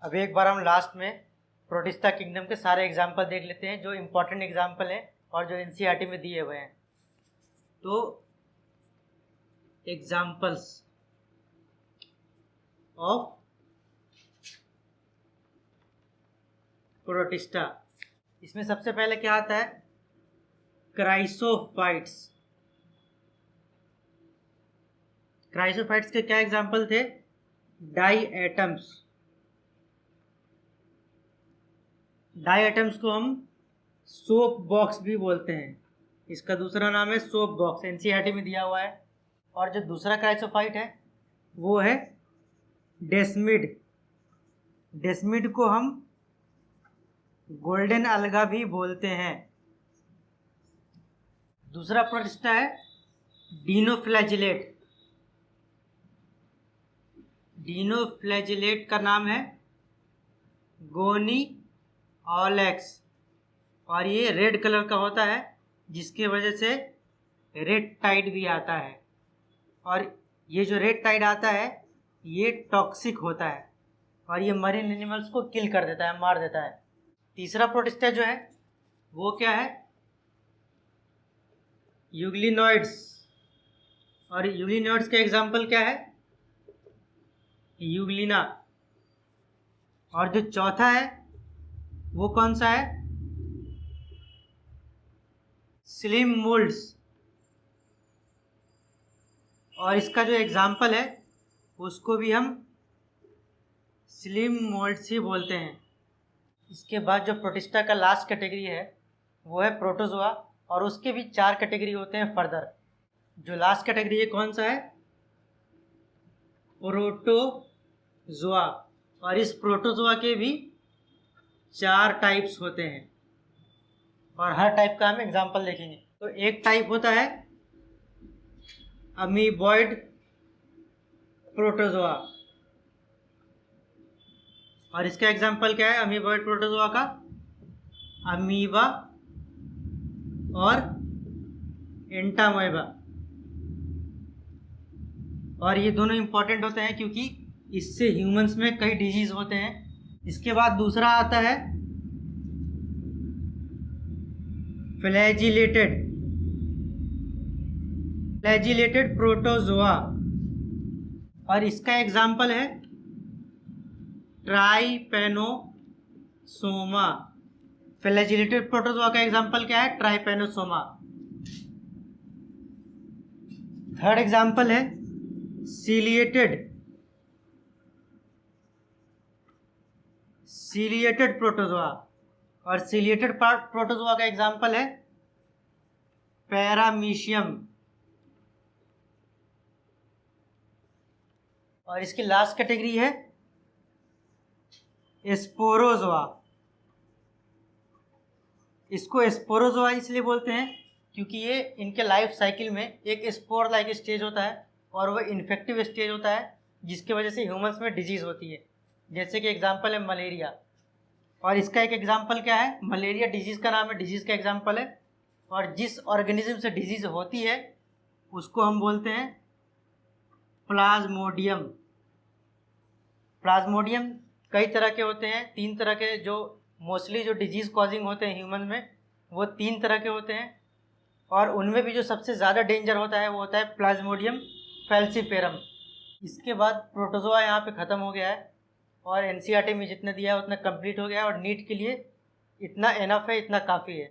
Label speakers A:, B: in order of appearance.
A: अब एक बार हम लास्ट में प्रोटिस्टा किंगडम के सारे एग्जाम्पल देख लेते हैं जो इम्पोर्टेंट एग्जाम्पल हैं और जो एनसीईआरटी में दिए हुए हैं। तो एग्जाम्पल्स ऑफ प्रोटिस्टा, इसमें सबसे पहले क्या आता है? क्राइसोफाइट्स। क्राइसोफाइट्स के क्या एग्जाम्पल थे? Die atoms. डाई एटम्स को हम सोप बॉक्स भी बोलते हैं, इसका दूसरा नाम है सोप बॉक्स, एनसीईआरटी में दिया हुआ है। और जो दूसरा क्राइसोफाइट है वो है डेस्मिड। डेस्मिड को हम गोल्डन अलगा भी बोलते हैं। दूसरा प्रोटिस्टा है डीनोफ्लैजिलेट। डीनोफ्लैजिलेट का नाम है गोनी ऑलेक्स, और ये रेड कलर का होता है जिसके वजह से रेड टाइड भी आता है। और ये जो रेड टाइड आता है ये टॉक्सिक होता है और ये मरीन एनिमल्स को किल कर देता है, मार देता है। तीसरा प्रोटिस्टा जो है वो क्या है? यूग्लिनॉइड्स। और यूग्लिनॉइड्स का एग्जाम्पल क्या है? यूग्लिना। और जो चौथा है वो कौन सा है? Slim moulds. और इसका जो एग्जाम्पल है उसको भी हम स्लिम मोल्ड्स ही बोलते हैं। इसके बाद जो प्रोटिस्टा का लास्ट कैटेगरी है वो है प्रोटोजोआ, और उसके भी 4 कैटेगरी होते हैं फर्दर। जो लास्ट कैटेगरी है कौन सा है? प्रोटोजोआ। और इस प्रोटोजोआ के भी 4 टाइप्स होते हैं और हर टाइप का हम एग्जाम्पल देखेंगे। तो एक टाइप होता है अमीबॉइड प्रोटोजोआ, और इसका एग्जाम्पल क्या है अमीबॉइड प्रोटोजोआ का? अमीबा और एंटामोeba। और ये दोनों इंपॉर्टेंट होते हैं क्योंकि इससे ह्यूमंस में कई डिजीज होते हैं। इसके बाद दूसरा आता है फ्लैजिलेटेड प्रोटोजोआ, और इसका एग्जाम्पल है ट्राइपेनोसोमा। फ्लैजिलेटेड प्रोटोजोआ का एग्जाम्पल क्या है? ट्राइपेनोसोमा। थर्ड एग्जाम्पल है सीलिएटेड प्रोटोजोआ, और सीलिएटेड प्रोटोजोआ का एग्जाम्पल है पैरामीशियम। और इसकी लास्ट कैटेगरी है स्पोरोजोआ। इसको स्पोरोजोआ इसलिए बोलते हैं क्योंकि ये इनके लाइफ साइकिल में एक स्पोर लाइक स्टेज होता है और वह इन्फेक्टिव स्टेज होता है जिसकी वजह से ह्यूमंस में डिजीज होती है। जैसे कि एग्जांपल है मलेरिया, और इसका एक एग्जांपल क्या है? मलेरिया डिजीज़ का नाम है, डिजीज़ का एग्जांपल है। और जिस ऑर्गेनिज्म से डिजीज़ होती है उसको हम बोलते हैं प्लाज्मोडियम। प्लाज्मोडियम कई तरह के होते हैं, 3 तरह के, जो मोस्टली जो डिजीज़ कॉजिंग होते हैं ह्यूमन में वो 3 तरह के होते हैं। और उनमें भी जो सबसे ज़्यादा डेंजर होता है वो होता है प्लाज्मोडियम फैल्सीपेरम। इसके बाद प्रोटोजोआ यहाँ पे ख़त्म हो गया है और एनसीईआरटी में जितना दिया है उतना कंप्लीट हो गया है, और नीट के लिए इतना एनफ है, इतना काफ़ी है।